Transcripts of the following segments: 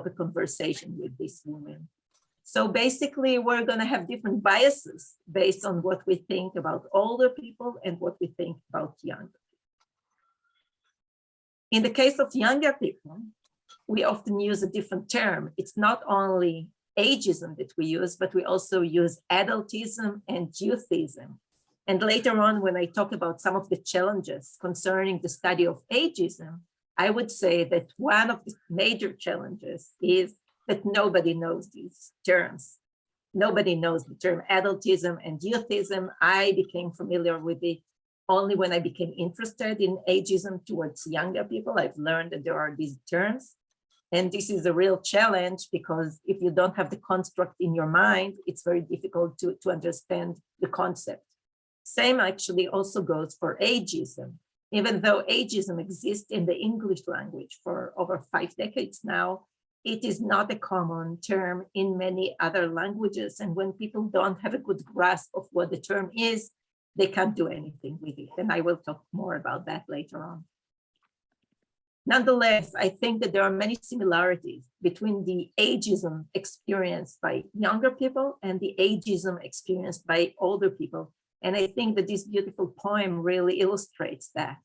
a conversation with this woman. So basically, we're going to have different biases based on what we think about older people and what we think about younger people. In the case of younger people, we often use a different term. It's not only ageism that we use, but we also use adultism and youthism. And later on, when I talk about some of the challenges concerning the study of ageism, I would say that one of the major challenges is that nobody knows these terms. Nobody knows the term adultism and youthism. I became familiar with it only when I became interested in ageism towards younger people. I've learned that there are these terms. And this is a real challenge because if you don't have the construct in your mind, it's very difficult to understand the concept. Same actually also goes for ageism. Even though ageism exists in the English language for over 5 decades now, it is not a common term in many other languages. And when people don't have a good grasp of what the term is, they can't do anything with it. And I will talk more about that later on. Nonetheless, I think that there are many similarities between the ageism experienced by younger people and the ageism experienced by older people. And I think that this beautiful poem really illustrates that.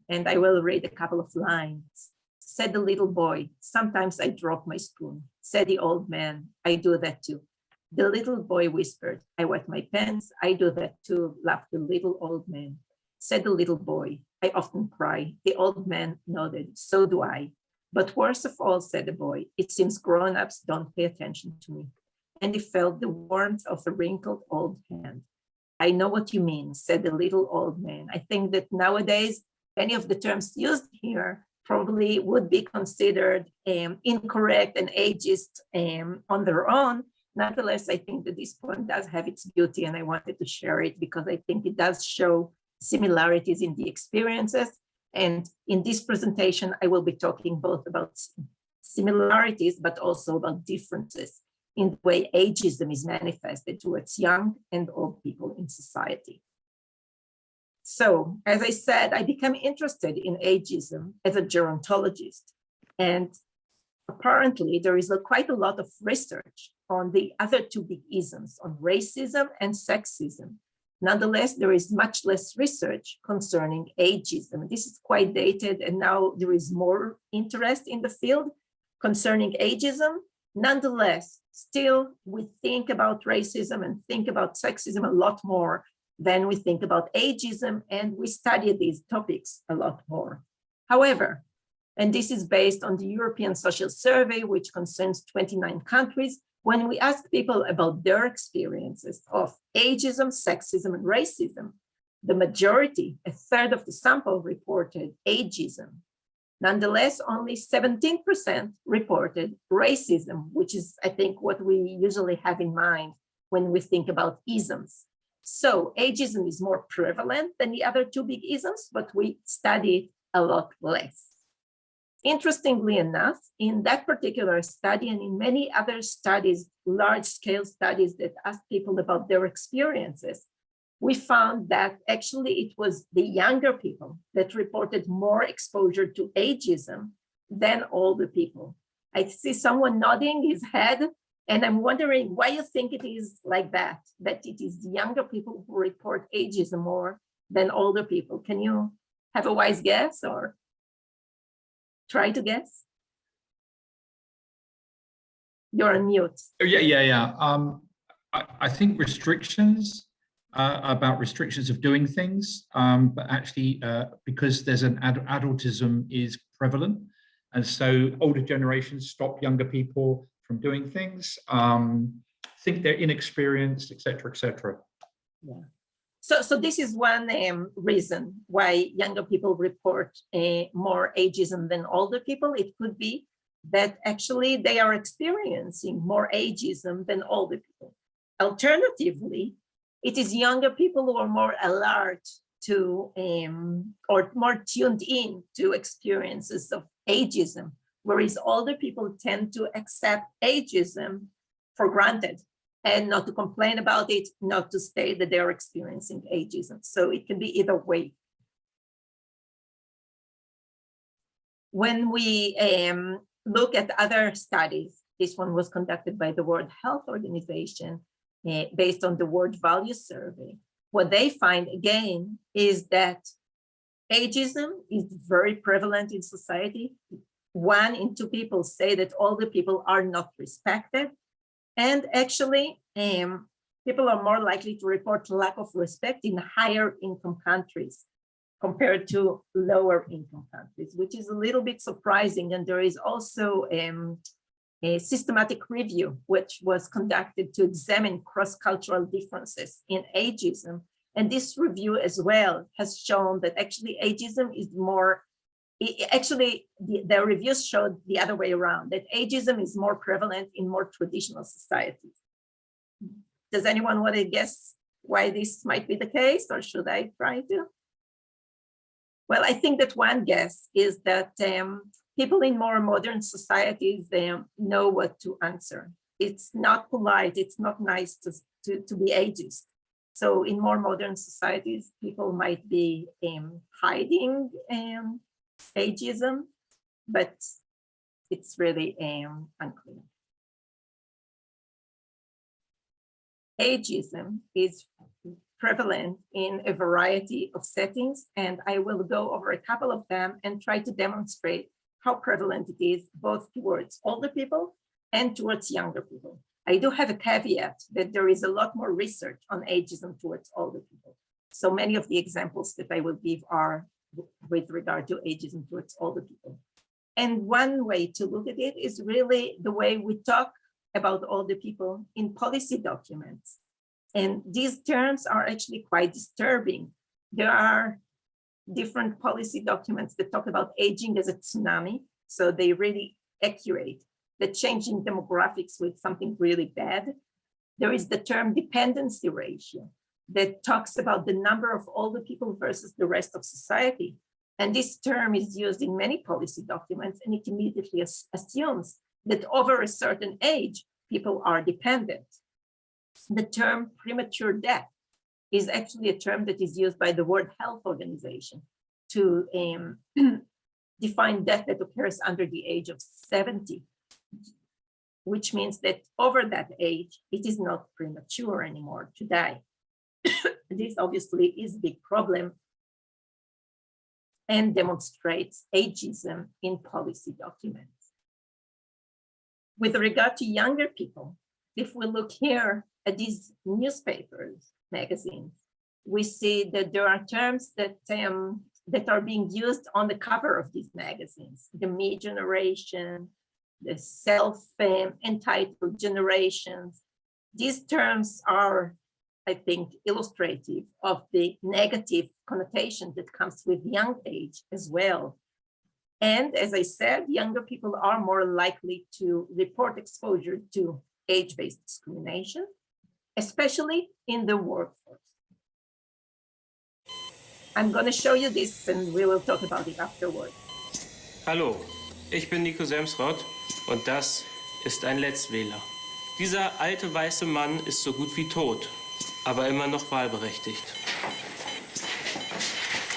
And I will read a couple of lines. Said the little boy, sometimes I drop my spoon. Said the old man, I do that too. The little boy whispered, I wet my pants. I do that too, laughed the little old man. Said the little boy, I often cry. The old man nodded, so do I. But worst of all, said the boy, it seems grown-ups don't pay attention to me. And he felt the warmth of a wrinkled old hand. I know what you mean, said the little old man. I think that nowadays, any of the terms used here probably would be considered incorrect and ageist on their own. Nonetheless, I think that this poem does have its beauty, and I wanted to share it because I think it does show similarities in the experiences. And in this presentation, I will be talking both about similarities, but also about differences in the way ageism is manifested towards young and old people in society. So, as I said, I became interested in ageism as a gerontologist. And apparently, there is quite a lot of research on the other two big isms, on racism and sexism. Nonetheless, there is much less research concerning ageism. This is quite dated, and now there is more interest in the field concerning ageism. Nonetheless, still we think about racism and think about sexism a lot more than we think about ageism, and we study these topics a lot more. However, and this is based on the European Social Survey, which concerns 29 countries, when we ask people about their experiences of ageism, sexism, and racism, the majority, a third of the sample, reported ageism. Nonetheless, only 17% reported racism, which is, I think, what we usually have in mind when we think about isms. So ageism is more prevalent than the other two big isms, but we study it a lot less. Interestingly enough, in that particular study and in many other studies, large-scale studies that ask people about their experiences, we found that actually it was the younger people that reported more exposure to ageism than older people. I see someone nodding his head, and I'm wondering why you think it is like that it is the younger people who report ageism more than older people. Can you have a wise guess or try to guess? You're on mute. Yeah. I think restrictions, about restrictions of doing things, but actually because there's an adultism is prevalent. And so older generations stop younger people from doing things, think they're inexperienced, et cetera, et cetera. Yeah. So this is one reason why younger people report more ageism than older people. It could be that actually they are experiencing more ageism than older people. Alternatively, it is younger people who are more alert to or more tuned in to experiences of ageism, whereas older people tend to accept ageism for granted and not to complain about it, not to state that they're experiencing ageism. So it can be either way. When we look at other studies, this one was conducted by the World Health Organization based on the World Values Survey. What they find again is that ageism is very prevalent in society. 1 in 2 people say that older people are not respected. And actually, people are more likely to report lack of respect in higher income countries compared to lower income countries, which is a little bit surprising. And there is also a systematic review, which was conducted to examine cross-cultural differences in ageism. And this review as well has shown that actually ageism is more, the reviews showed the other way around, that ageism is more prevalent in more traditional societies. Does anyone want to guess why this might be the case, or should I try to? Well, I think that one guess is that people in more modern societies, they know what to answer. It's not polite, it's not nice to be ageist. So in more modern societies, people might be hiding ageism, but it's really unclear. Ageism is prevalent in a variety of settings, and I will go over a couple of them and try to demonstrate how prevalent it is both towards older people and towards younger people. I do have a caveat that there is a lot more research on ageism towards older people. So many of the examples that I will give are with regard to ageism towards older people. And one way to look at it is really the way we talk about older people in policy documents. And these terms are actually quite disturbing. There are different policy documents that talk about aging as a tsunami. So they really accurate the changing demographics with something really bad. There is the term dependency ratio that talks about the number of older people versus the rest of society. And this term is used in many policy documents, and it immediately assumes that over a certain age, people are dependent. The term premature death is actually a term that is used by the World Health Organization to define death that occurs under the age of 70, which means that over that age, it is not premature anymore to die. This obviously is a big problem and demonstrates ageism in policy documents. With regard to younger people, if we look here at these newspapers, magazines, we see that there are terms that are being used on the cover of these magazines: the me generation, the self-entitled generations. These terms are, I think, illustrative of the negative connotation that comes with young age as well. And as I said, younger people are more likely to report exposure to age-based discrimination, especially in the workforce. I'm going to show you this and we will talk about it afterwards. Hallo, ich bin Nico Semsrott und das ist ein Letztwähler. Dieser alte weiße Mann ist so gut wie tot, aber immer noch wahlberechtigt.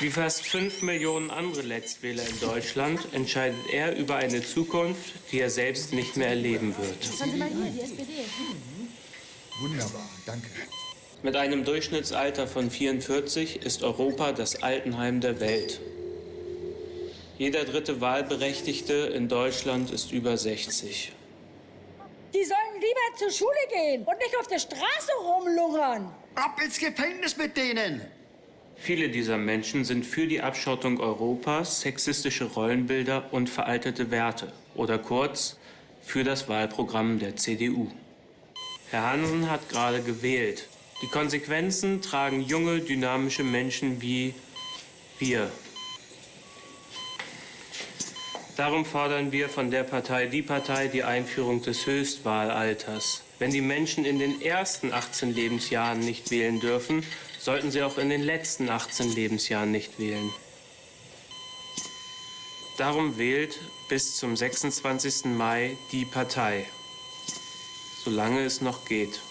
Wie fast 5 Millionen andere Letztwähler in Deutschland entscheidet er über eine Zukunft, die er selbst nicht mehr erleben wird. Schauen Sie mal hier, die SPD. Wunderbar, danke. Mit einem Durchschnittsalter von 44 ist Europa das Altenheim der Welt. Jeder dritte Wahlberechtigte in Deutschland ist über 60. Die sollen lieber zur Schule gehen und nicht auf der Straße rumlungern. Ab ins Gefängnis mit denen! Viele dieser Menschen sind für die Abschottung Europas, sexistische Rollenbilder und veraltete Werte oder kurz für das Wahlprogramm der CDU. Herr Hansen hat gerade gewählt. Die Konsequenzen tragen junge, dynamische Menschen wie wir. Darum fordern wir von der Partei die Einführung des Höchstwahlalters. Wenn die Menschen in den ersten 18 Lebensjahren nicht wählen dürfen, sollten sie auch in den letzten 18 Lebensjahren nicht wählen. Darum wählt bis zum 26. Mai die Partei, solange es noch geht.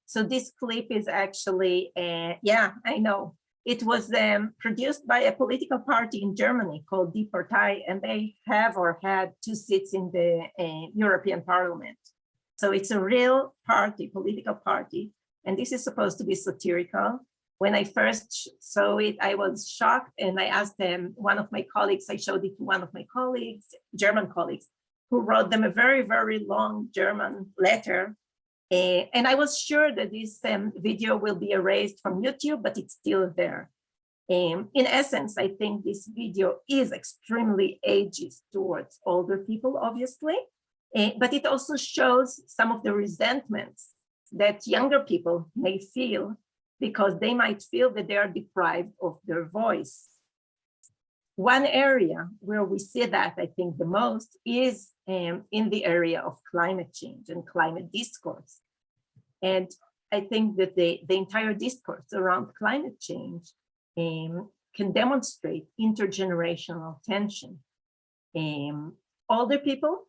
So this clip is actually, yeah, I know. It was produced by a political party in Germany called Die Partei, and they have or had 2 seats in the European Parliament. So it's a real party, political party, and this is supposed to be satirical. When I first saw it, I was shocked, and I asked them, one of my colleagues, I showed it to one of my colleagues, German colleagues, who wrote them a very, very long German letter. And I was sure that this video will be erased from YouTube, but it's still there. In essence, I think this video is extremely ageist towards older people, obviously, but it also shows some of the resentments that younger people may feel because they might feel that they are deprived of their voice. One area where we see that, I think, the most is in the area of climate change and climate discourse. And I think that the entire discourse around climate change can demonstrate intergenerational tension. Older people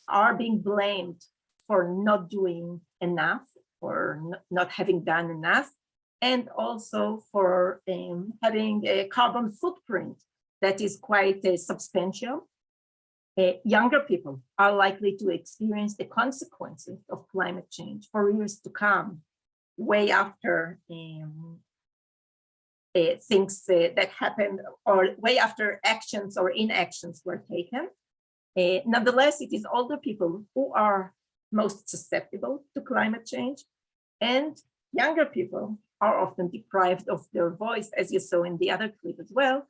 are being blamed for not doing enough or not having done enough, and also for having a carbon footprint that is quite substantial. Younger people are likely to experience the consequences of climate change for years to come, way after things that happened, or way after actions or inactions were taken. Nonetheless, it is older people who are most susceptible to climate change, and younger people are often deprived of their voice, as you saw in the other clip as well,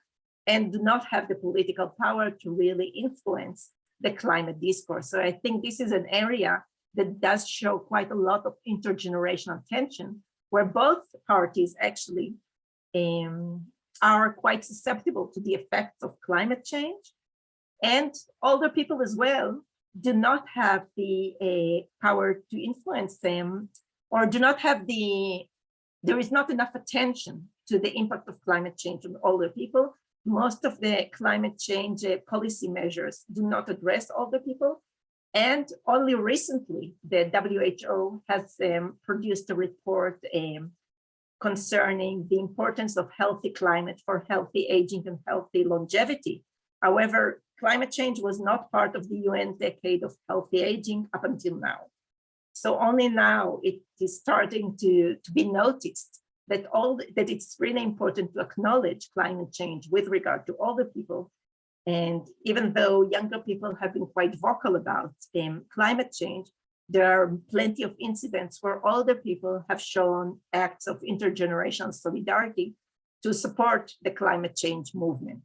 and do not have the political power to really influence the climate discourse. So I think this is an area that does show quite a lot of intergenerational tension, where both parties actually are quite susceptible to the effects of climate change. And older people as well do not have the power to influence them, or do not have there is not enough attention to the impact of climate change on older people. Most of the climate change policy measures do not address older people. And only recently, the WHO has produced a report concerning the importance of healthy climate for healthy aging and healthy longevity. However, climate change was not part of the UN Decade of Healthy Aging up until now. So only now it is starting to be noticed that it's really important to acknowledge climate change with regard to older people. And even though younger people have been quite vocal about climate change, there are plenty of incidents where older people have shown acts of intergenerational solidarity to support the climate change movement.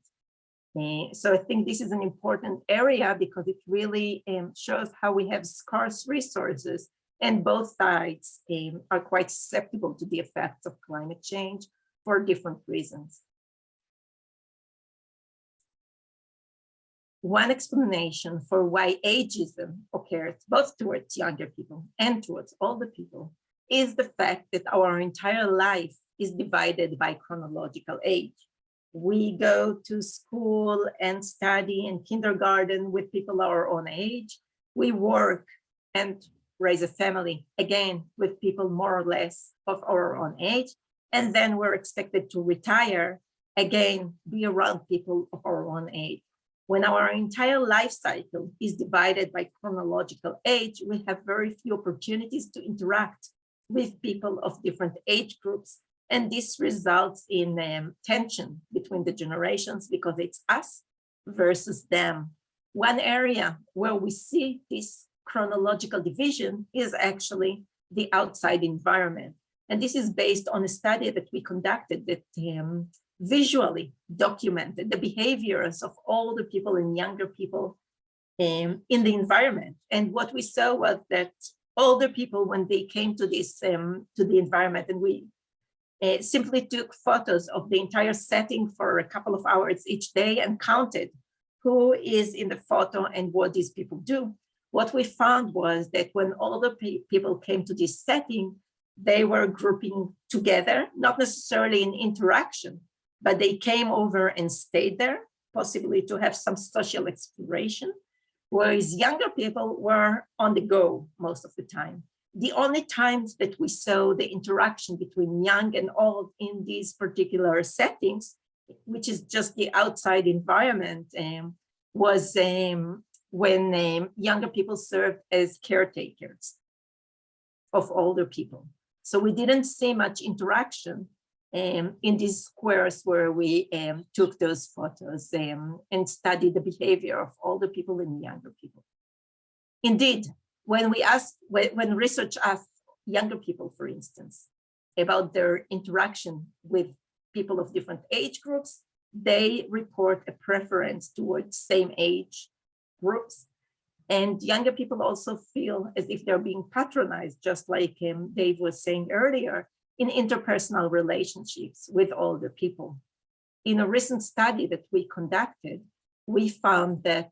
So I think this is an important area because it really shows how we have scarce resources, and both sides are quite susceptible to the effects of climate change for different reasons. One explanation for why ageism occurs both towards younger people and towards older people is the fact that our entire life is divided by chronological age. We go to school and study in kindergarten with people our own age. We work and raise a family, again, with people more or less of our own age. And then we're expected to retire, again, be around people of our own age. When our entire life cycle is divided by chronological age, we have very few opportunities to interact with people of different age groups. And this results in tension between the generations because it's us versus them. One area where we see this chronological division is actually the outside environment. And this is based on a study that we conducted that visually documented the behaviors of older people and younger people in the environment. And what we saw was that older people, when they came to this to the environment, and we simply took photos of the entire setting for a couple of hours each day and counted who is in the photo and what these people do. What we found was that when older people came to this setting, they were grouping together, not necessarily in interaction, but they came over and stayed there, possibly to have some social exploration, whereas younger people were on the go most of the time. the only times that we saw the interaction between young and old in these particular settings, which is just the outside environment, was when younger people served as caretakers of older people. So we didn't see much interaction in these squares where we took those photos and studied the behavior of older people and younger people. Indeed, when research asked younger people, for instance, about their interaction with people of different age groups, they report a preference towards same age groups. And younger people also feel as if they're being patronized, just like Dave was saying earlier, in interpersonal relationships with older people. In a recent study that we conducted, we found that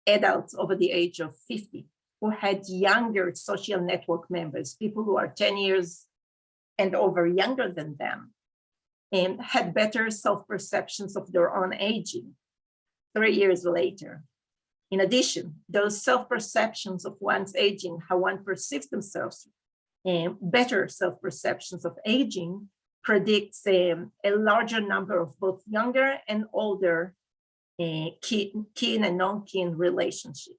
adults over the age of 50 who had younger social network members, people who are 10 years and over younger than them, and had better self-perceptions of their own aging 3 years later. In addition, those self-perceptions of one's aging, how one perceives themselves, better self-perceptions of aging predicts a larger number of both younger and older kin and non-kin relationships.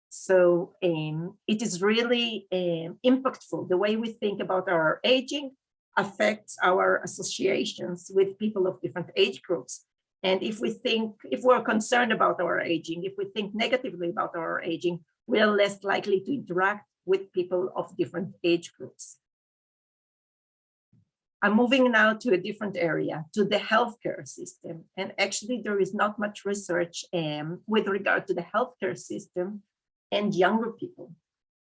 So it is really impactful. The way we think about our aging affects our associations with people of different age groups. And if we're concerned about our aging, if we think negatively about our aging, we are less likely to interact with people of different age groups. I'm moving now to a different area, to the healthcare system. And actually, there is not much research with regard to the healthcare system and younger people.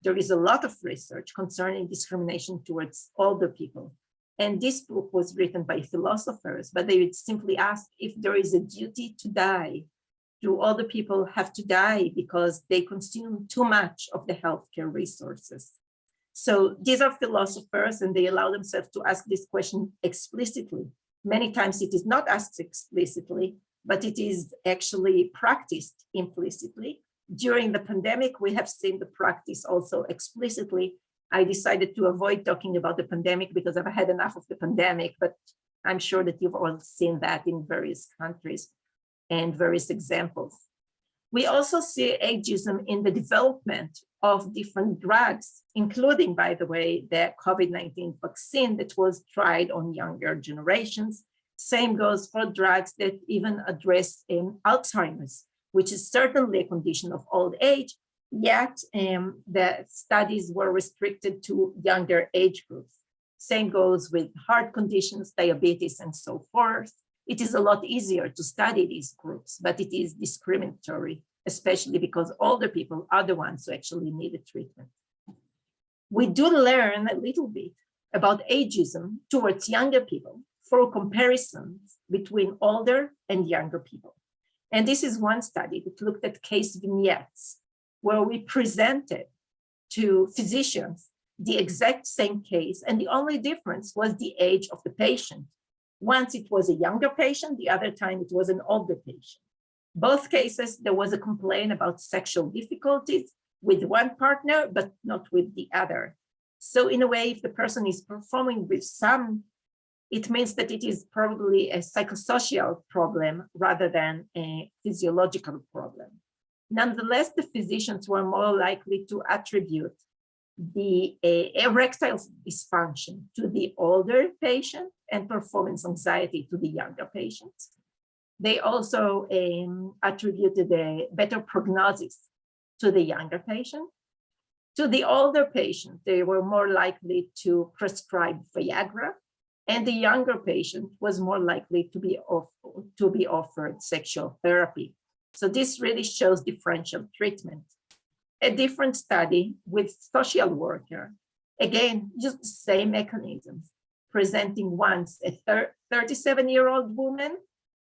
There is a lot of research concerning discrimination towards older people. And this book was written by philosophers, but they would simply ask if there is a duty to die. Do older people have to die because they consume too much of the healthcare resources? So these are philosophers, and they allow themselves to ask this question explicitly. Many times it is not asked explicitly, but it is actually practiced implicitly. During the pandemic, we have seen the practice also explicitly. I decided to avoid talking about the pandemic because I've had enough of the pandemic, but I'm sure that you've all seen that in various countries and various examples. We also see ageism in the development of different drugs, including, by the way, the COVID-19 vaccine that was tried on younger generations. Same goes for drugs that even address Alzheimer's, which is certainly a condition of old age, yet the studies were restricted to younger age groups. Same goes with heart conditions, diabetes, and so forth. It is a lot easier to study these groups, but it is discriminatory, especially because older people are the ones who actually need a treatment. We do learn a little bit about ageism towards younger people through comparisons between older and younger people. And this is one study that looked at case vignettes, where we presented to physicians the exact same case, and the only difference was the age of the patient. Once it was a younger patient, the other time it was an older patient. Both cases, there was a complaint about sexual difficulties with one partner, but not with the other. So in a way, if the person is performing with some, it means that it is probably a psychosocial problem rather than a physiological problem. Nonetheless, the physicians were more likely to attribute the erectile dysfunction to the older patient and performance anxiety to the younger patients. They also attributed a better prognosis to the younger patient. To the older patient, they were more likely to prescribe Viagra, and the younger patient was more likely to be offered sexual therapy. So this really shows differential treatment. A different study with social worker, again, just the same mechanisms, presenting once a 37-year-old woman,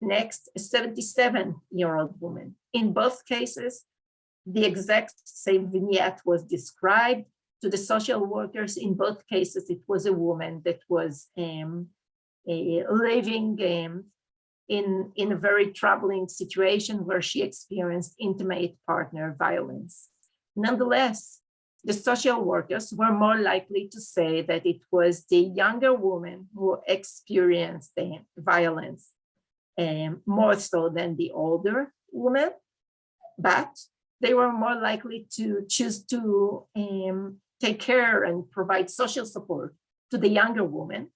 next a 77-year-old woman. In both cases, the exact same vignette was described to the social workers. In both cases, it was a woman that was living in a very troubling situation where she experienced intimate partner violence. Nonetheless, the social workers were more likely to say that it was the younger woman who experienced the violence more so than the older woman, but they were more likely to choose to take care and provide social support to the younger woman.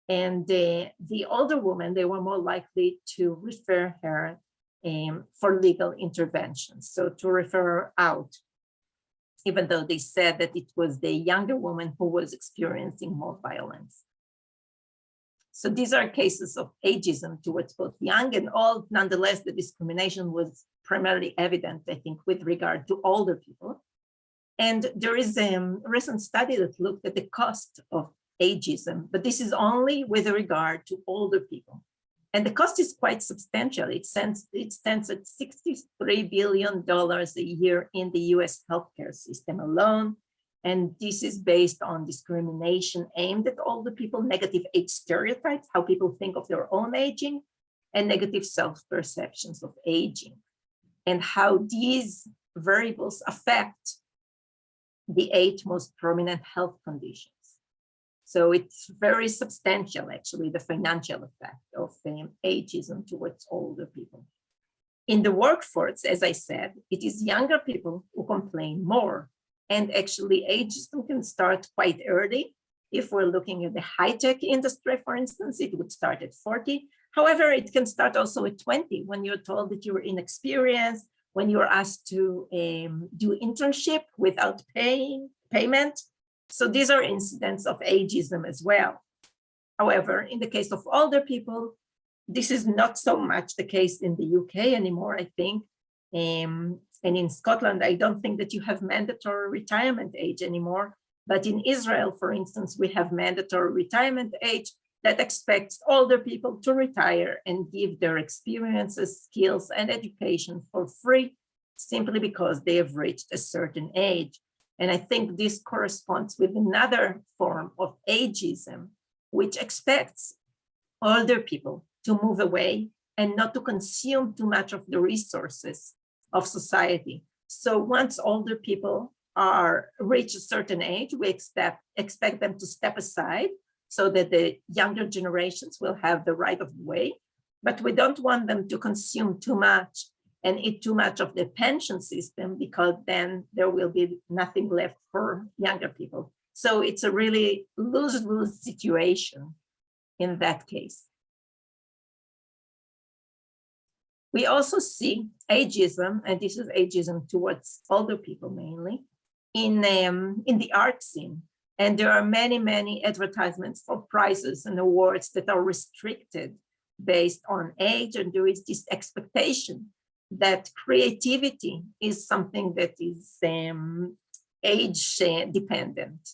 And the older woman, they were more likely to refer her for legal intervention, so to refer her out, even though they said that it was the younger woman who was experiencing more violence. So these are cases of ageism towards both young and old. Nonetheless, the discrimination was primarily evident, I think, with regard to older people. And there is a recent study that looked at the cost of ageism, but this is only with regard to older people. And the cost is quite substantial. It stands at $63 billion a year in the US healthcare system alone. And this is based on discrimination aimed at older people, negative age stereotypes, how people think of their own aging, and negative self-perceptions of aging, and how these variables affect the 8 most prominent health conditions. So it's very substantial, actually, the financial effect of ageism towards older people. In the workforce, as I said, it is younger people who complain more. And actually, ageism can start quite early. If we're looking at the high-tech industry, for instance, it would start at 40. However, it can start also at 20, when you're told that you're inexperienced, when you're asked to do internship without payment. So these are incidents of ageism as well. However, in the case of older people, this is not so much the case in the UK anymore, I think. And in Scotland, I don't think that you have mandatory retirement age anymore. But in Israel, for instance, we have mandatory retirement age that expects older people to retire and give their experiences, skills, and education for free, simply because they have reached a certain age. And I think this corresponds with another form of ageism, which expects older people to move away and not to consume too much of the resources of society. So once older people reach a certain age, we expect them to step aside so that the younger generations will have the right of way. But we don't want them to consume too much and eat too much of the pension system, because then there will be nothing left for younger people. So it's a really lose-lose situation in that case. We also see ageism, and this is ageism towards older people mainly, in the art scene. And there are many, many advertisements for prizes and awards that are restricted based on age. And there is this expectation that creativity is something that is age dependent.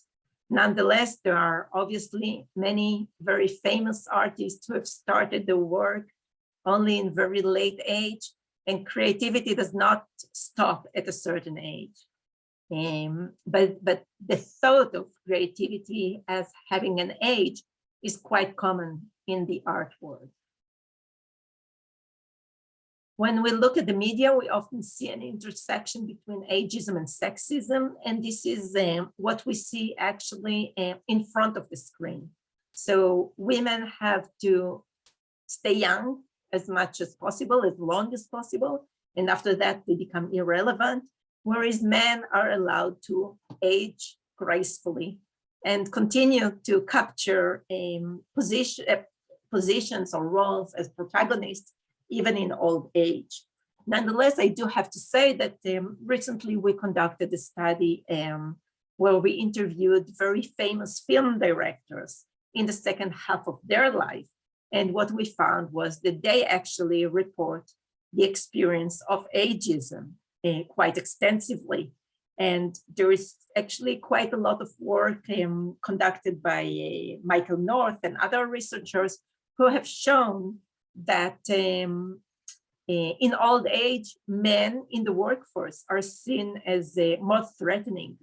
Nonetheless, there are obviously many very famous artists who have started their work only in very late age, and creativity does not stop at a certain age. But the thought of creativity as having an age is quite common in the art world. When we look at the media, we often see an intersection between ageism and sexism, and this is what we see actually in front of the screen. So women have to stay young as much as possible, as long as possible, and after that they become irrelevant, whereas men are allowed to age gracefully and continue to capture positions or roles as protagonists, even in old age. Nonetheless, I do have to say that recently we conducted a study where we interviewed very famous film directors in the second half of their life. And what we found was that they actually report the experience of ageism quite extensively. And there is actually quite a lot of work conducted by Michael North and other researchers who have shown that in old age, men in the workforce are seen as more threatening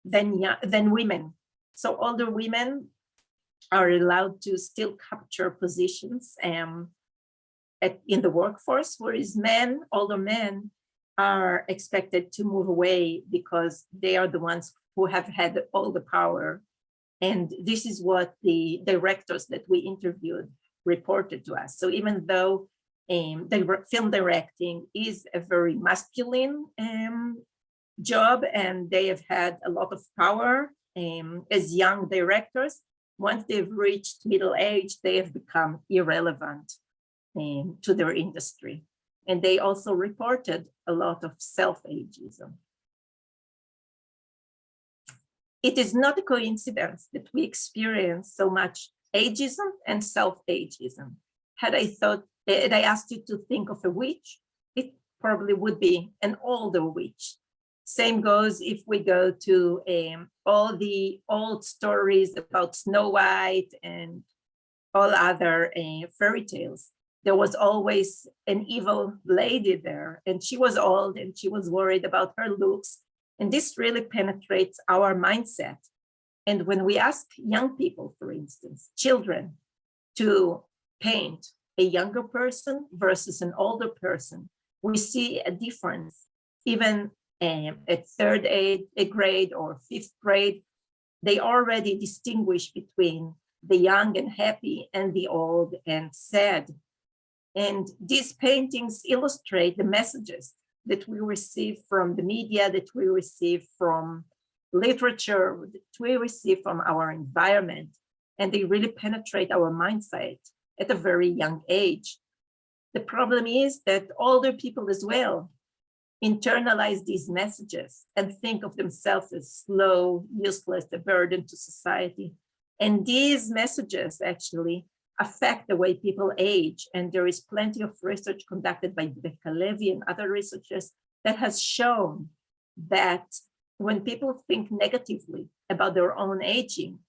than women. So older women are allowed to still capture positions in the workforce, whereas older men are expected to move away because they are the ones who have had all the power. And this is what the directors that we interviewed reported to us. So even though film directing is a very masculine job, and they have had a lot of power as young directors, once they've reached middle age, they have become irrelevant to their industry. And they also reported a lot of self-ageism. It is not a coincidence that we experience so much ageism and self-ageism. Had I asked you to think of a witch, it probably would be an older witch. Same goes if we go to all the old stories about Snow White and all other fairy tales. There was always an evil lady there, and she was old and she was worried about her looks. And this really penetrates our mindset. And when we ask young people, for instance, children, to paint a younger person versus an older person, we see a difference. Even at third grade or fifth grade, they already distinguish between the young and happy and the old and sad. And these paintings illustrate the messages that we receive from the media, that we receive from literature, that we receive from our environment. And they really penetrate our mindset at a very young age. The problem is that older people as well internalize these messages and think of themselves as slow, useless, a burden to society. And these messages actually affect the way people age. And there is plenty of research conducted by Becca Levy and other researchers that has shown that when people think negatively about their own aging,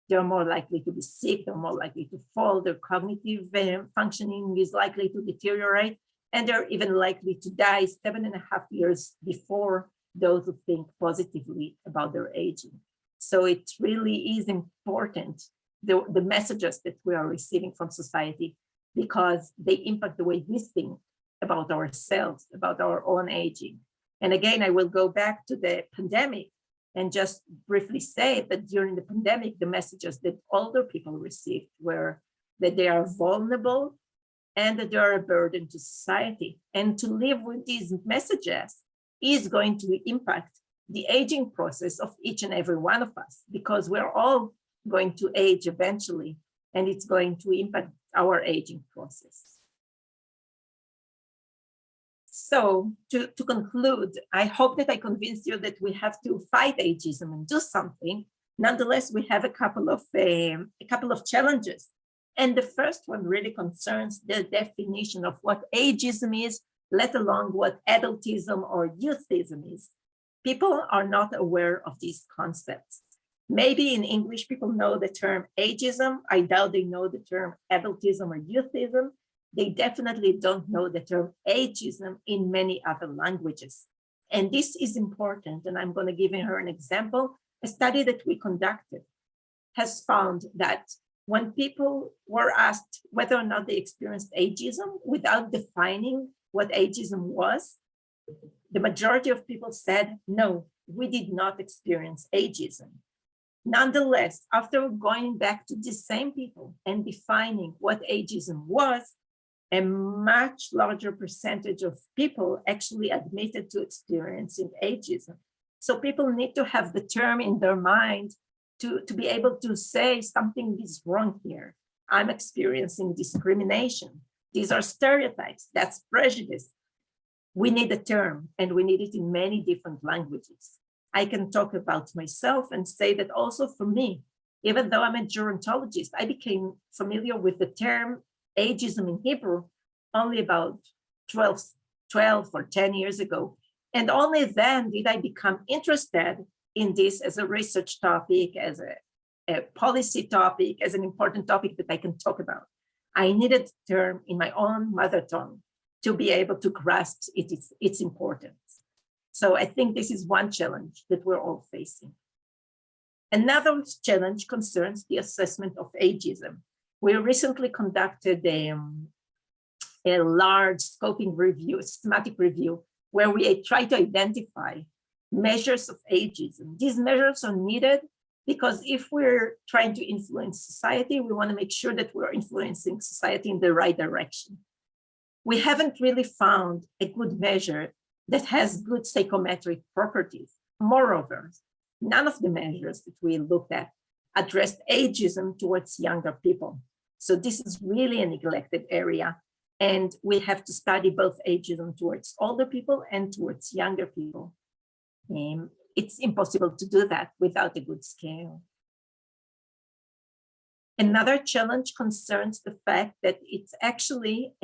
they're more likely to be sick, they're more likely to fall, their cognitive functioning is likely to deteriorate, and they're even likely to die 7.5 years before those who think positively about their aging. So it really is important, the messages that we are receiving from society, because they impact the way we think about ourselves, about our own aging. And again, I will go back to the pandemic and just briefly say that during the pandemic, the messages that older people received were that they are vulnerable and that they are a burden to society. And to live with these messages is going to impact the aging process of each and every one of us, because we're all going to age eventually, and it's going to impact our aging process. So to conclude, I hope that I convinced you that we have to fight ageism and do something. Nonetheless, we have a couple of challenges. And the first one really concerns the definition of what ageism is, let alone what adultism or youthism is. People are not aware of these concepts. Maybe in English, people know the term ageism. I doubt they know the term adultism or youthism. They definitely don't know the term ageism in many other languages. And this is important, and I'm going to give her an example. A study that we conducted has found that when people were asked whether or not they experienced ageism without defining what ageism was, the majority of people said, no, we did not experience ageism. Nonetheless, after going back to the same people and defining what ageism was, a much larger percentage of people actually admitted to experiencing ageism. So people need to have the term in their mind to be able to say something is wrong here. I'm experiencing discrimination. These are stereotypes, that's prejudice. We need a term, and we need it in many different languages. I can talk about myself and say that also for me, even though I'm a gerontologist, I became familiar with the term ageism in Hebrew only about 12 or 10 years ago. And only then did I become interested in this as a research topic, as a policy topic, as an important topic that I can talk about. I needed the term in my own mother tongue to be able to grasp its importance. So I think this is one challenge that we're all facing. Another challenge concerns the assessment of ageism. We recently conducted a large scoping review, a systematic review where we try to identify measures of ageism. These measures are needed because if we're trying to influence society, we want to make sure that we're influencing society in the right direction. We haven't really found a good measure that has good psychometric properties. Moreover, none of the measures that we looked at addressed ageism towards younger people. So this is really a neglected area. And we have to study both ageism towards older people and towards younger people. It's impossible to do that without a good scale. Another challenge concerns the fact that it's actually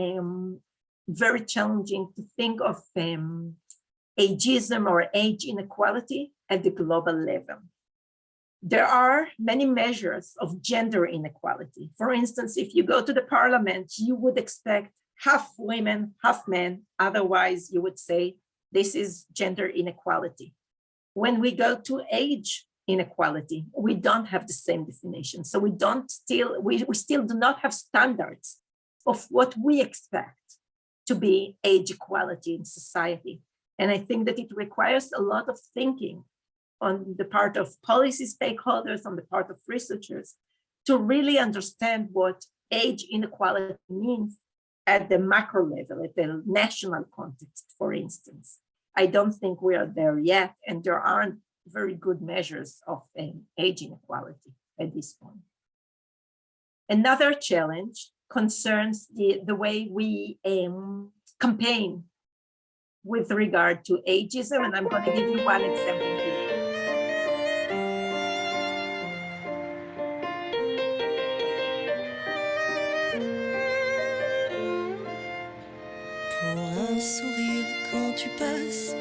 very challenging to think of ageism or age inequality at the global level. There are many measures of gender inequality. For instance, if you go to the parliament, you would expect half women, half men. Otherwise, you would say this is gender inequality. When we go to age inequality, we don't have the same definition. So we still do not have standards of what we expect to be age equality in society. And I think that it requires a lot of thinking on the part of policy stakeholders, on the part of researchers, to really understand what age inequality means at the macro level, at the national context, for instance. I don't think we are there yet, and there aren't very good measures of age inequality at this point. Another challenge concerns the way we campaign with regard to ageism, and I'm going to give you one example here. Pour un sourire quand tu passes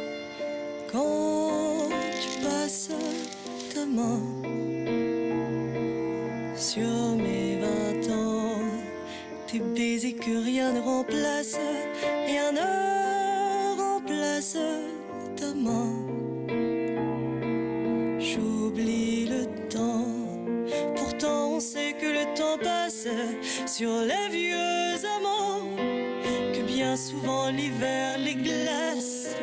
ta main sur mes 20 ans, tes baisers que rien ne remplace, rien ne remplace ta main. J'oublie le temps, pourtant on sait que le temps passe sur les vieux amants, que bien souvent l'hiver les glace.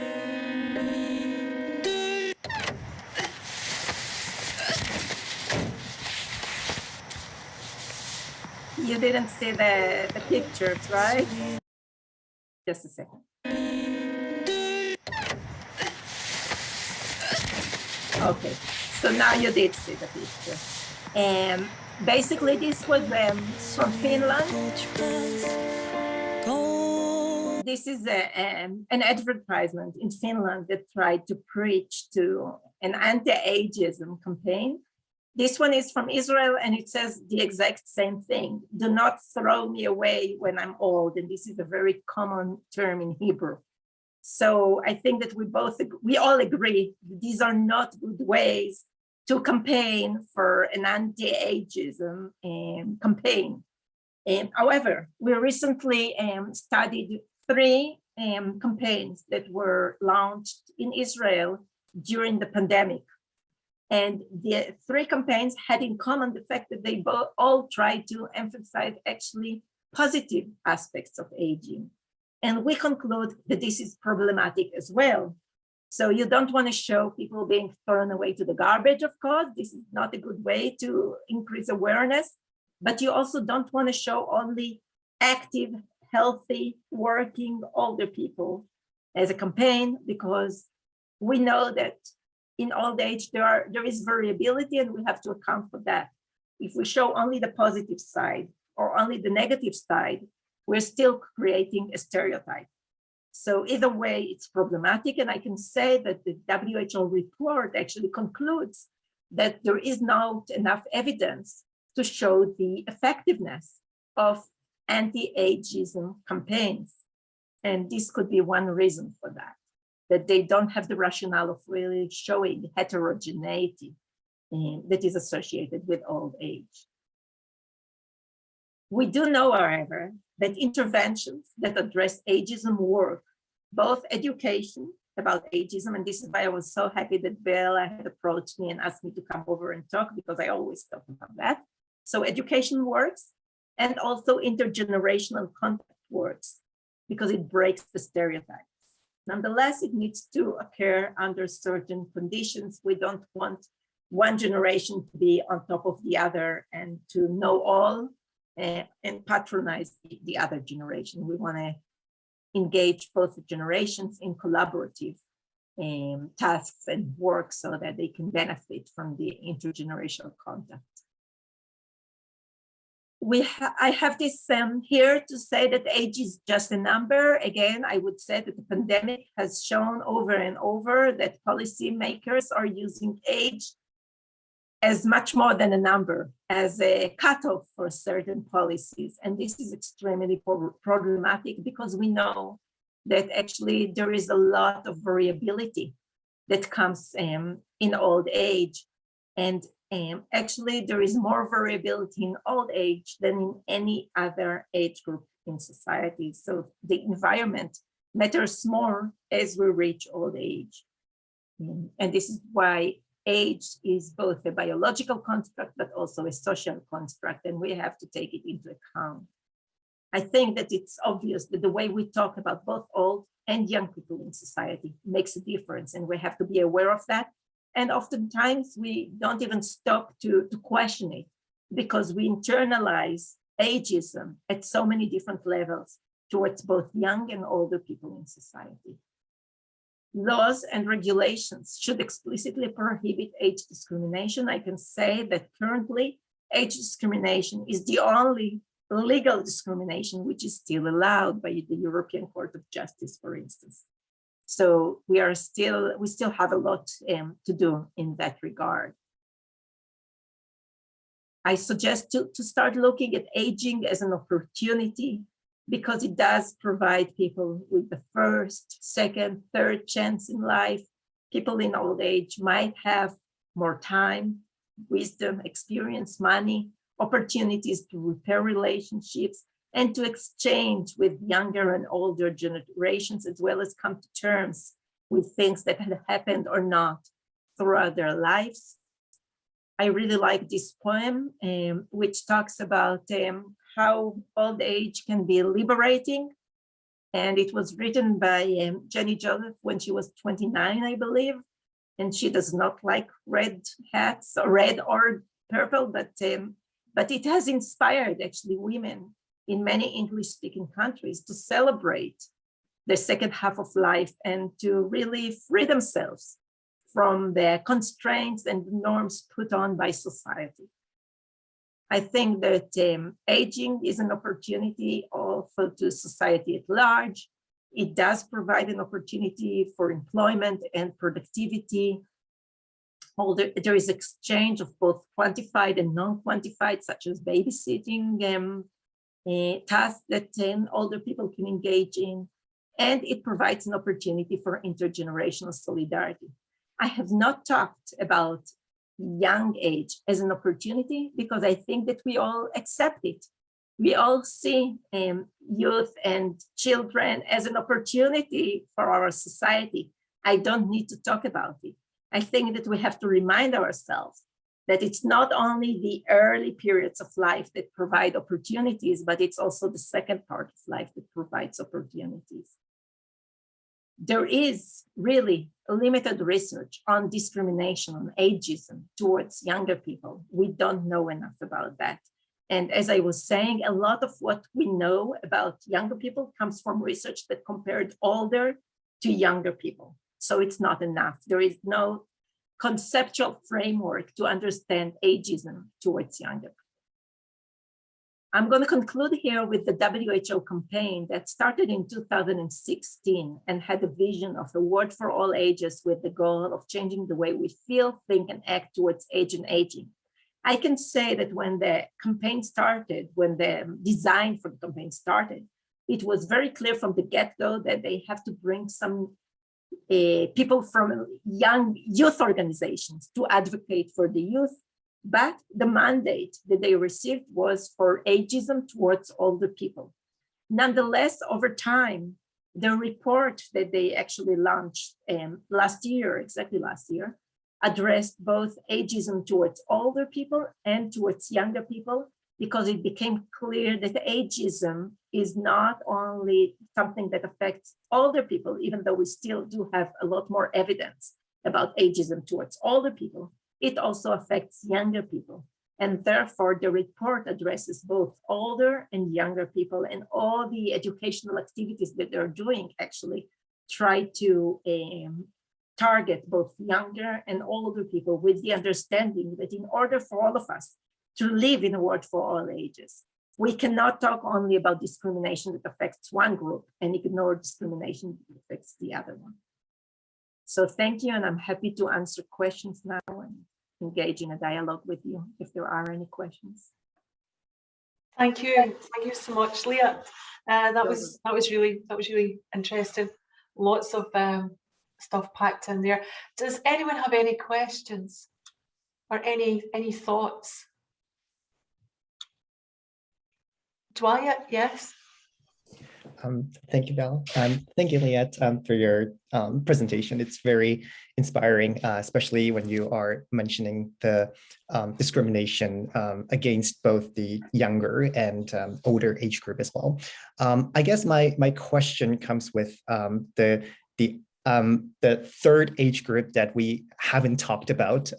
You didn't see the pictures, right? Just a second. Okay, so now you did see the picture. And basically this was from Finland. This is an advertisement in Finland that tried to preach to an anti-ageism campaign. This one is from Israel, and it says the exact same thing. Do not throw me away when I'm old. And this is a very common term in Hebrew. So I think that we all agree these are not good ways to campaign for an anti-ageism campaign. However, we recently studied 3 campaigns that were launched in Israel during the pandemic. And the 3 campaigns had in common the fact that they all tried to emphasize actually positive aspects of aging. And we conclude that this is problematic as well. So you don't want to show people being thrown away to the garbage, of course. This is not a good way to increase awareness, but you also don't want to show only active, healthy, working older people as a campaign, because we know that in old age, there is variability, and we have to account for that. If we show only the positive side or only the negative side, we're still creating a stereotype. So either way, it's problematic. And I can say that the WHO report actually concludes that there is not enough evidence to show the effectiveness of anti-ageism campaigns. And this could be one reason for that they don't have the rationale of really showing heterogeneity that is associated with old age. We do know, however, that interventions that address ageism work, both education about ageism, and this is why I was so happy that Bella had approached me and asked me to come over and talk, because I always talk about that. So education works, and also intergenerational contact works, because it breaks the stereotypes. Nonetheless, it needs to occur under certain conditions. We don't want one generation to be on top of the other and to know all and patronize the other generation. We want to engage both generations in collaborative tasks and work so that they can benefit from the intergenerational contact. I have this here to say that age is just a number. Again, I would say that the pandemic has shown over and over that policymakers are using age as much more than a number, as a cutoff for certain policies. And this is extremely problematic because we know that actually there is a lot of variability that comes in old age. And actually there is more variability in old age than in any other age group in society. So the environment matters more as we reach old age. And this is why age is both a biological construct, but also a social construct, and we have to take it into account. I think that it's obvious that the way we talk about both old and young people in society makes a difference, and we have to be aware of that. And oftentimes we don't even stop to question it because we internalize ageism at so many different levels towards both young and older people in society. Laws and regulations should explicitly prohibit age discrimination. I can say that currently age discrimination is the only legal discrimination which is still allowed by the European Court of Justice, for instance. So we still have a lot to do in that regard. I suggest to start looking at aging as an opportunity because it does provide people with the first, second, third chance in life. People in old age might have more time, wisdom, experience, money, opportunities to repair relationships and to exchange with younger and older generations, as well as come to terms with things that had happened or not throughout their lives. I really like this poem, which talks about how old age can be liberating. And it was written by Jenny Joseph when she was 29, I believe. And she does not like red hats or red or purple, but it has inspired actually women in many English-speaking countries to celebrate the second half of life and to really free themselves from the constraints and norms put on by society. I think that aging is an opportunity also to society at large. It does provide an opportunity for employment and productivity. There is exchange of both quantified and non-quantified, such as babysitting tasks that older people can engage in. And it provides an opportunity for intergenerational solidarity. I have not talked about young age as an opportunity because I think that we all accept it. We all see youth and children as an opportunity for our society. I don't need to talk about it. I think that we have to remind ourselves that it's not only the early periods of life that provide opportunities, but it's also the second part of life that provides opportunities. There is really limited research on discrimination, on ageism towards younger people. We don't know enough about that. And as I was saying, a lot of what we know about younger people comes from research that compared older to younger people. So it's not enough. There is no conceptual framework to understand ageism towards younger people. I'm going to conclude here with the WHO campaign that started in 2016 and had a vision of a world for all ages with the goal of changing the way we feel, think, and act towards age and aging. I can say that when the campaign started, when the design for the campaign started, it was very clear from the get-go that they have to bring some people from young youth organizations to advocate for the youth. But the mandate that they received was for ageism towards older people. Nonetheless, over time, the report that they actually launched exactly last year, addressed both ageism towards older people and towards younger people, because it became clear that ageism is not only something that affects older people, even though we still do have a lot more evidence about ageism towards older people, it also affects younger people. And therefore, the report addresses both older and younger people, and all the educational activities that they're doing actually try to target both younger and older people with the understanding that in order for all of us to live in a world for all ages, we cannot talk only about discrimination that affects one group and ignore discrimination that affects the other one. So thank you, and I'm happy to answer questions now and engage in a dialogue with you if there are any questions. Thank you so much, Liat. That was really interesting. Lots of stuff packed in there. Does anyone have any questions or any thoughts? Dwight, yes. Thank you, Val. Thank you, Liat, for your presentation. It's very inspiring, especially when you are mentioning the discrimination against both the younger and older age group as well. I guess my question comes with the third age group that we haven't talked about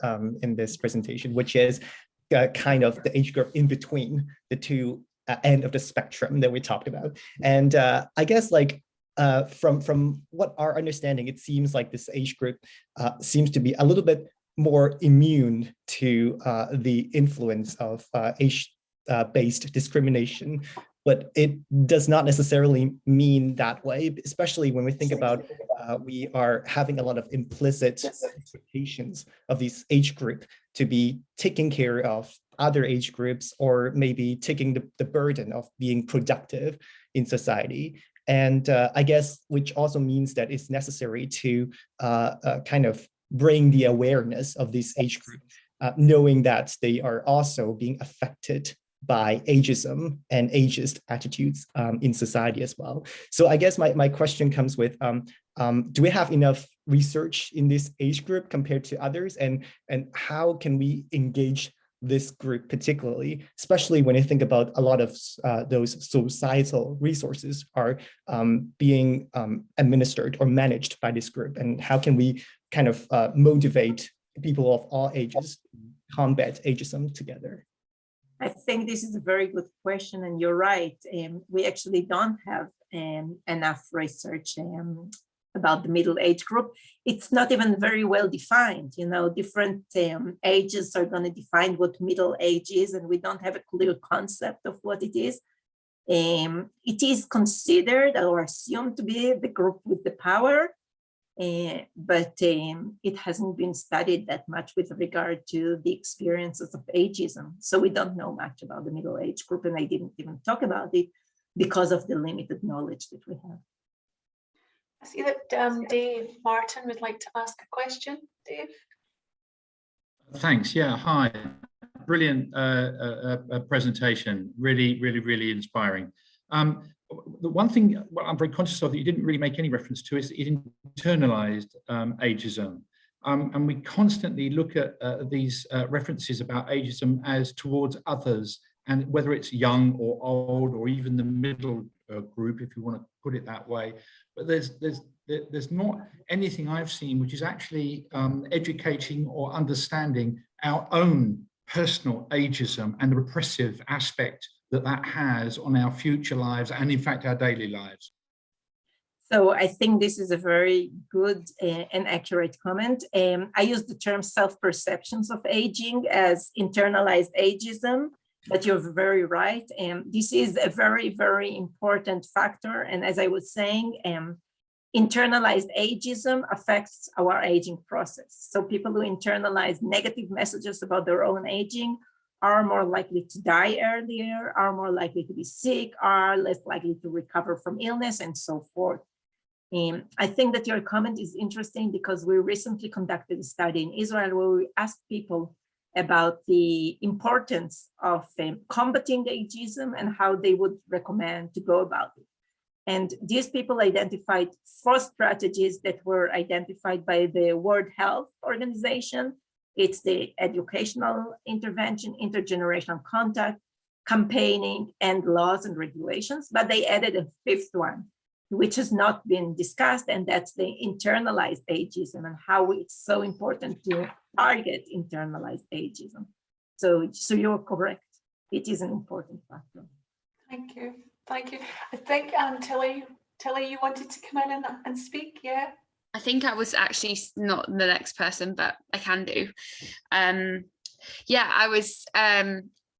in this presentation, which is kind of the age group in between the two end of the spectrum that we talked about. And I guess from what our understanding, it seems like this age group seems to be a little bit more immune to the influence of age-based discrimination, but it does not necessarily mean that way, especially when we think about we are having a lot of implicit expectations of this age group to be taking care of other age groups, or maybe taking the burden of being productive in society. And I guess, which also means that it's necessary to kind of bring the awareness of this age group, knowing that they are also being affected by ageism and ageist attitudes in society as well. So I guess my question comes with, do we have enough research in this age group compared to others? And how can we engage this group particularly, especially when you think about a lot of those societal resources are being administered or managed by this group? And how can we kind of motivate people of all ages to combat ageism together? I think this is a very good question, and you're right. We actually don't have enough research about the middle age group. It's not even very well defined. You know, different ages are going to define what middle age is, and we don't have a clear concept of what it is. It is considered or assumed to be the group with the power, but it hasn't been studied that much with regard to the experiences of ageism. So we don't know much about the middle age group, and I didn't even talk about it because of the limited knowledge that we have. I see that Dave Martin would like to ask a question. Dave? Thanks. Yeah, hi. Brilliant presentation. Really inspiring. The one thing I'm very conscious of that you didn't really make any reference to is internalized ageism. And we constantly look at these references about ageism as towards others, and whether it's young or old or even the middle group, if you want to put it that way. But there's not anything I've seen which is actually educating or understanding our own personal ageism and the repressive aspect that has on our future lives and in fact our daily lives. So I think this is a very good and accurate comment. I use the term self-perceptions of aging as internalized ageism, but you're very right. This is a very important factor. And as I was saying, internalized ageism affects our aging process. So people who internalize negative messages about their own aging are more likely to die earlier, are more likely to be sick, are less likely to recover from illness, and so forth. I think that your comment is interesting because we recently conducted a study in Israel where we asked people about the importance of combating ageism and how they would recommend to go about it. And these people identified 4 strategies that were identified by the World Health Organization. It's the educational intervention, intergenerational contact, campaigning and laws and regulations, but they added a fifth one, which has not been discussed, and that's the internalized ageism and how it's so important to target internalized ageism. So you're correct. It is an important factor. Thank you. Thank you. I think Tilly, you wanted to come in and speak, yeah? I think I was actually not the next person, but I can do. Yeah, I was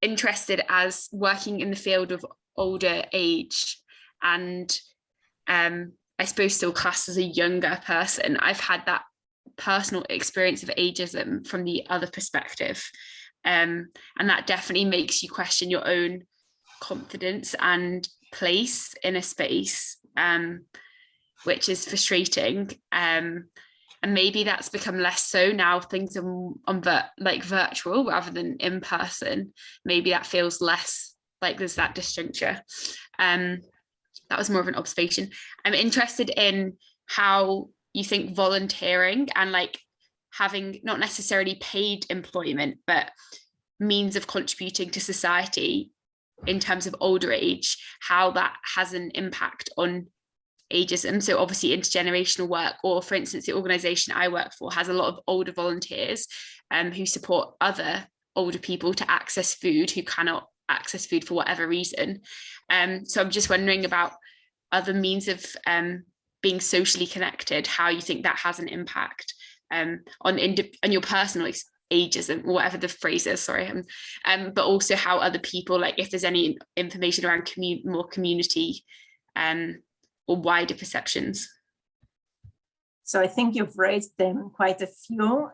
interested as working in the field of older age and I suppose still classed as a younger person. I've had that personal experience of ageism from the other perspective. And that definitely makes you question your own confidence and place in a space, which is frustrating. And maybe that's become less so now things are like virtual rather than in person. Maybe that feels less like there's that disjuncture. That was more of an observation. I'm interested in how you think volunteering and like having not necessarily paid employment, but means of contributing to society in terms of older age, how that has an impact on ageism. So obviously intergenerational work, or for instance, the organisation I work for has a lot of older volunteers who support other older people to access food who cannot access food for whatever reason. So I'm just wondering about other means of being socially connected, how you think that has an impact on your personal ageism, or whatever the phrase is, sorry, but also how other people, like if there's any information around more community or wider perceptions. So I think you've raised quite a few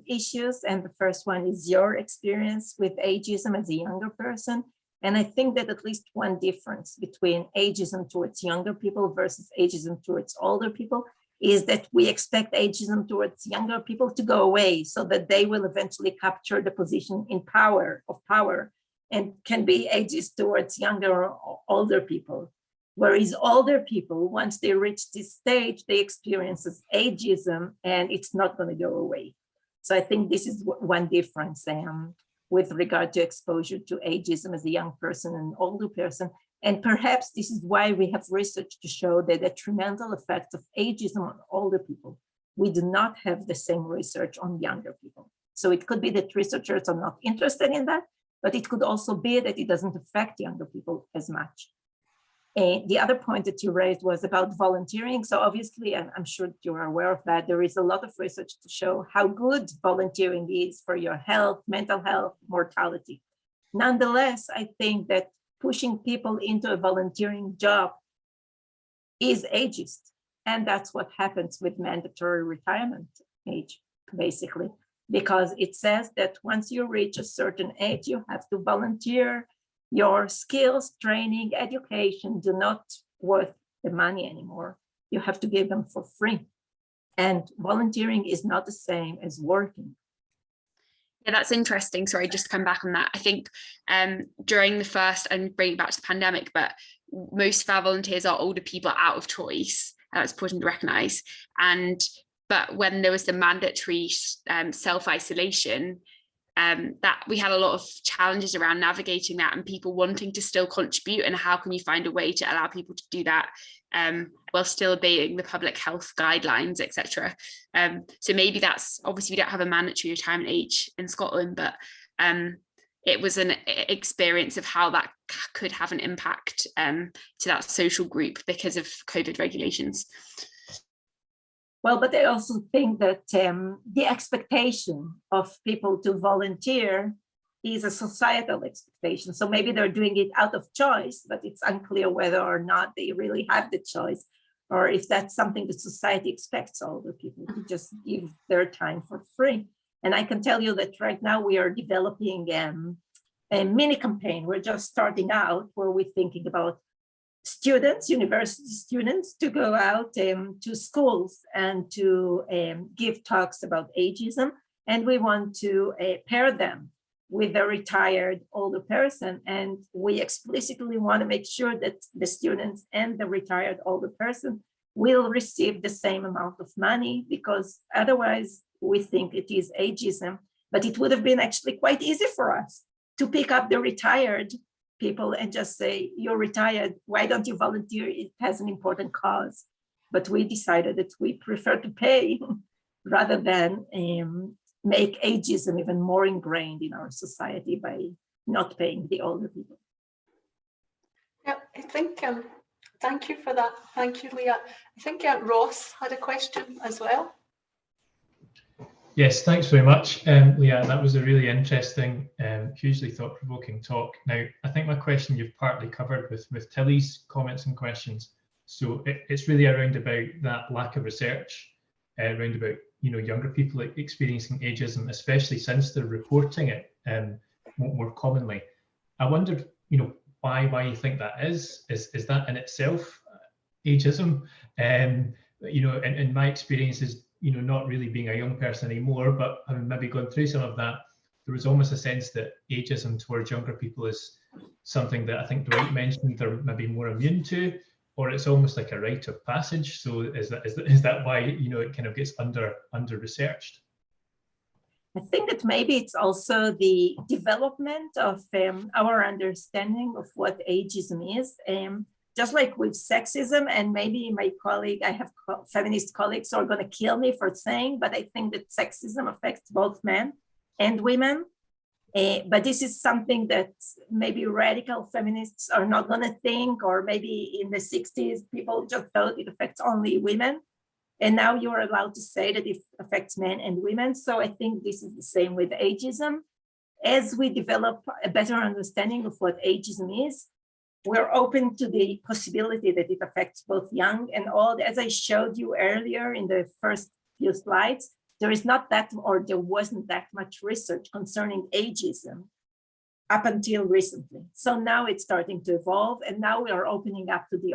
issues, and the first one is your experience with ageism as a younger person. And I think that at least one difference between ageism towards younger people versus ageism towards older people is that we expect ageism towards younger people to go away so that they will eventually capture the position of power and can be ageist towards younger or older people. Whereas older people, once they reach this stage, they experience ageism and it's not going to go away. So I think this is one difference with regard to exposure to ageism as a young person and older person. And perhaps this is why we have research to show the detrimental effects of ageism on older people. We do not have the same research on younger people. So it could be that researchers are not interested in that, but it could also be that it doesn't affect younger people as much. And the other point that you raised was about volunteering. So obviously, and I'm sure you are aware of that, there is a lot of research to show how good volunteering is for your health, mental health, mortality. Nonetheless, I think that pushing people into a volunteering job is ageist. And that's what happens with mandatory retirement age, basically, because it says that once you reach a certain age, you have to volunteer. Your skills, training, education do not worth the money anymore. You have to give them for free. And volunteering is not the same as working. Yeah, that's interesting. Sorry, just to come back on that. I think during the first, and bring it back to the pandemic, but most of our volunteers are older people out of choice. That's important to recognise. But when there was the mandatory self-isolation, that we had a lot of challenges around navigating that and people wanting to still contribute, and how can you find a way to allow people to do that while still obeying the public health guidelines, etc. So maybe that's, obviously we don't have a mandatory retirement age in Scotland, but it was an experience of how that could have an impact to that social group because of COVID regulations. Well, but I also think that the expectation of people to volunteer is a societal expectation. So maybe they're doing it out of choice, but it's unclear whether or not they really have the choice, or if that's something that society expects older people to just give their time for free. And I can tell you that right now we are developing a mini campaign. We're just starting out, where we're thinking about students, university students, to go out to schools and to give talks about ageism. And we want to pair them with a retired older person. And we explicitly want to make sure that the students and the retired older person will receive the same amount of money, because otherwise we think it is ageism. But it would have been actually quite easy for us to pick up the retired people and just say, you're retired, why don't you volunteer? It has an important cause. But we decided that we prefer to pay rather than make ageism even more ingrained in our society by not paying the older people. Yeah, I think, thank you for that. Thank you, Liat. I think Ross had a question as well. Yes, thanks very much, Liat. That was a really interesting, hugely thought-provoking talk. Now, I think my question you've partly covered with Tilly's comments and questions. So it's really around about that lack of research, around about younger people experiencing ageism, especially since they're reporting it more commonly. I wondered, why you think that is. Is that in itself ageism? In my experiences, not really being a young person anymore, but having maybe gone through some of that, there was almost a sense that ageism towards younger people is something that I think Dwight mentioned they're maybe more immune to, or it's almost like a rite of passage. So is that why it kind of gets under researched? I think that maybe it's also the development of our understanding of what ageism is. Just like with sexism, and maybe my colleague, I have feminist colleagues who are going to kill me for saying, but I think that sexism affects both men and women. But this is something that maybe radical feminists are not going to think, or maybe in the 60s, people just thought it affects only women. And now you're allowed to say that it affects men and women. So I think this is the same with ageism. As we develop a better understanding of what ageism is, we're open to the possibility that it affects both young and old. As I showed you earlier in the first few slides, there wasn't that much research concerning ageism up until recently. So now it's starting to evolve, and now we are opening up to the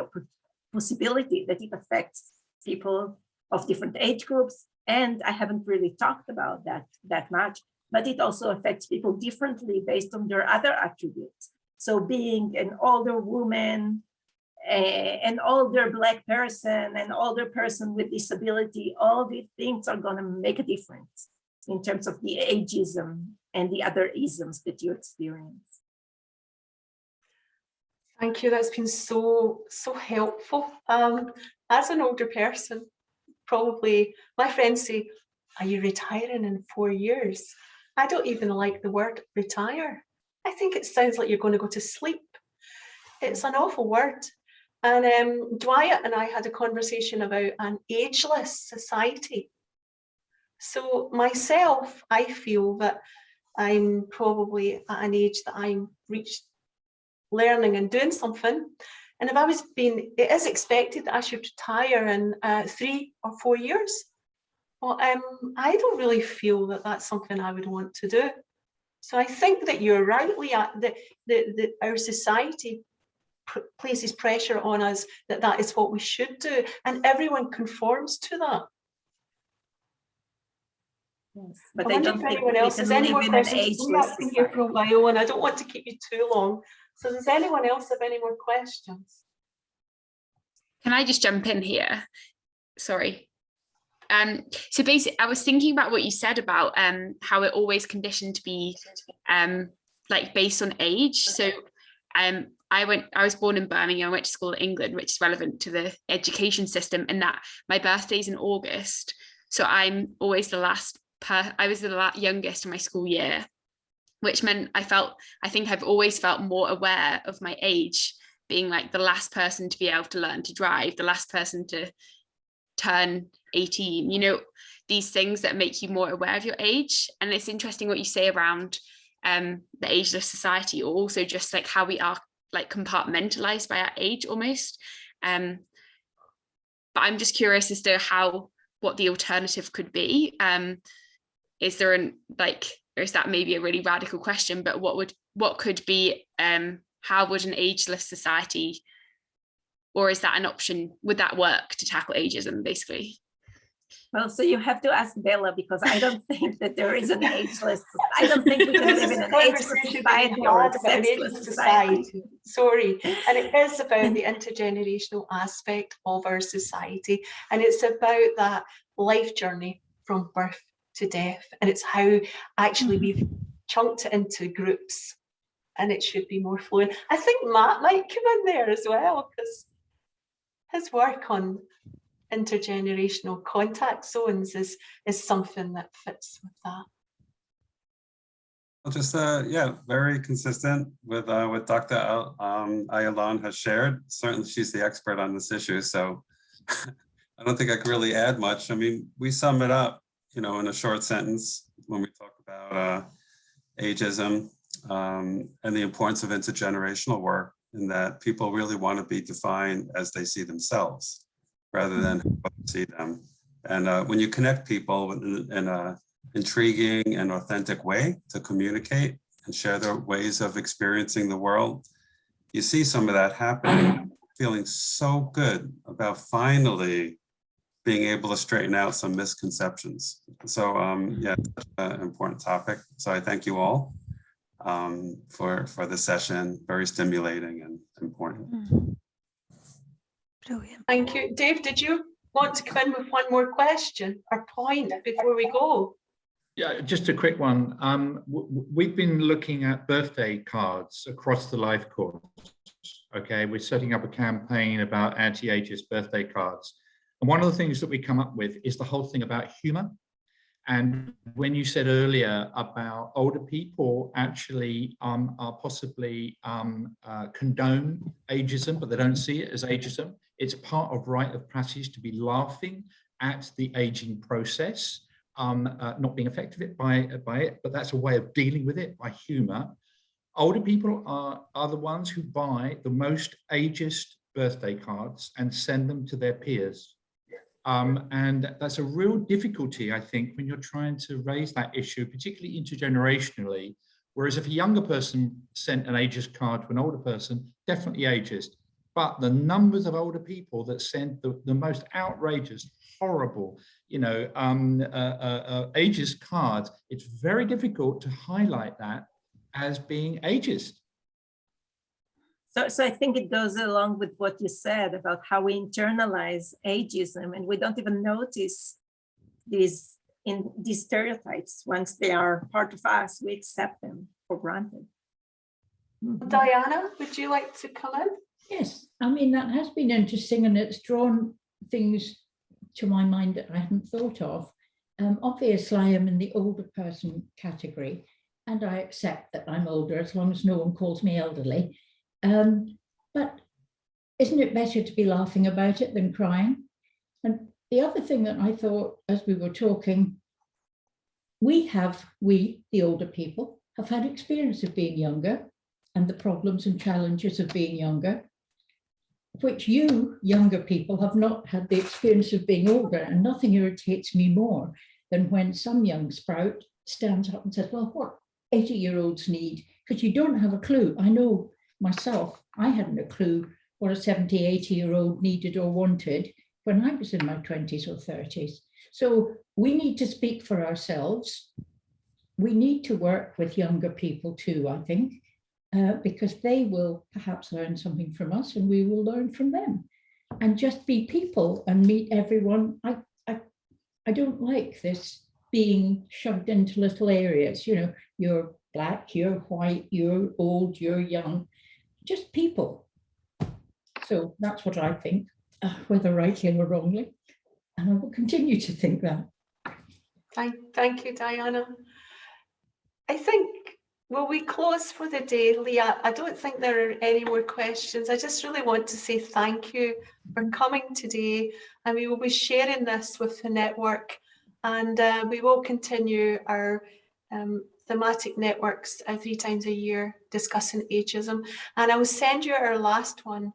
possibility that it affects people of different age groups. And I haven't really talked about that much, but it also affects people differently based on their other attributes. So being an older woman, an older Black person, an older person with disability, all these things are going to make a difference in terms of the ageism and the other isms that you experience. Thank you. That's been so helpful. As an older person, probably my friends say, "Are you retiring in 4 years?" I don't even like the word retire. I think it sounds like you're going to go to sleep. It's an awful word. And Dwight and I had a conversation about an ageless society. So myself, I feel that I'm probably at an age that I'm reached learning and doing something. And if I was it is expected that I should retire in 3 or 4 years. Well, I don't really feel that that's something I would want to do. So I think that you're right, Liat, that our society places pressure on us that is what we should do, and everyone conforms to that. Yes, but I wonder if anyone else has any more questions. Liat's been here for a while, and I don't want to keep you too long. So does anyone else have any more questions? Can I just jump in here? Sorry. So basically, I was thinking about what you said about how we're always conditioned to be like based on age. So I was born in Birmingham. I went to school in England, which is relevant to the education system, in that my birthday's in August. So I'm always I was the youngest in my school year, which meant I think I've always felt more aware of my age, being like the last person to be able to learn to drive, the last person to turn 18, these things that make you more aware of your age. And it's interesting what you say around the ageless society, or also just like how we are like compartmentalized by our age almost. But I'm just curious as to what the alternative could be. Is there or is that maybe a really radical question, but what could be, how would an ageless society, or is that an option? Would that work to tackle ageism, basically? Well, so you have to ask Bella, because I don't think that there is an ageless. I don't think we can live in an ageless society or a sexless society. Sorry, and it is about the intergenerational aspect of our society, and it's about that life journey from birth to death, and it's how actually we've chunked it into groups. and it should be more fluent. I think Matt might come in there as well, because his work on intergenerational contact zones is something that fits with that. Well, just yeah, very consistent with what Dr. Ayalon has shared. Certainly, she's the expert on this issue, so I don't think I could really add much. I mean, we sum it up, in a short sentence when we talk about ageism and the importance of intergenerational work, in that people really want to be defined as they see themselves, rather than how others see them. And when you connect people in a intriguing and authentic way to communicate and share their ways of experiencing the world, you see some of that happening, feeling so good about finally being able to straighten out some misconceptions. So yeah, such an important topic. So I thank you all for the session, very stimulating and important. Brilliant. Thank you. Dave, did you want to come in with one more question or point before we go? Yeah, just a quick one. We've been looking at birthday cards across the life course. Okay, we're setting up a campaign about anti-ageist birthday cards. And one of the things that we come up with is the whole thing about humor. And when you said earlier about older people actually are possibly condone ageism, but they don't see it as ageism, it's part of rite of passage to be laughing at the aging process. Not being affected by it, but that's a way of dealing with it, by humor. Older people are the ones who buy the most ageist birthday cards and send them to their peers. And that's a real difficulty, I think, when you're trying to raise that issue, particularly intergenerationally. Whereas if a younger person sent an ageist card to an older person, definitely ageist. But the numbers of older people that send the most outrageous, horrible, ageist cards, it's very difficult to highlight that as being ageist. So I think it goes along with what you said about how we internalize ageism, and we don't even notice these stereotypes. Once they are part of us, we accept them for granted. Diana, would you like to come in? Yes, I mean, that has been interesting, and it's drawn things to my mind that I hadn't thought of. Obviously, I am in the older person category, and I accept that I'm older as long as no one calls me elderly. But isn't it better to be laughing about it than crying? And the other thing that I thought as we were talking, we, the older people, have had experience of being younger and the problems and challenges of being younger, which you, younger people, have not had the experience of being older. And nothing irritates me more than when some young sprout stands up and says, well, what 80-year-olds need, because you don't have a clue. I know myself, I hadn't a clue what a 70, 80-year-old needed or wanted when I was in my 20s or 30s. So we need to speak for ourselves. We need to work with younger people too, I think, because they will perhaps learn something from us and we will learn from them. And just be people and meet everyone. I don't like this being shoved into little areas. You're black, you're white, you're old, you're young. Just people. So that's what I think, whether rightly or wrongly. And I will continue to think that. Thank you, Diana. I think, will we close for the day, Liat? I don't think there are any more questions. I just really want to say thank you for coming today. And we will be sharing this with the network. And we will continue our thematic networks 3 times a year discussing ageism. And I will send you our last one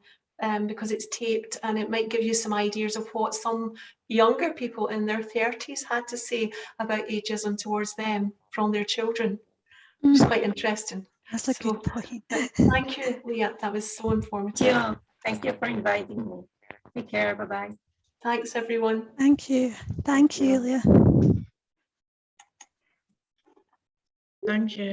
because it's taped, and it might give you some ideas of what some younger people in their 30s had to say about ageism towards them from their children. It's quite interesting. That's a good point. Thank you, Liat. That was so informative. Yeah, thank you for inviting me. Take care. Bye-bye. Thanks, everyone. Thank you. Thank you, Liat. Thank you.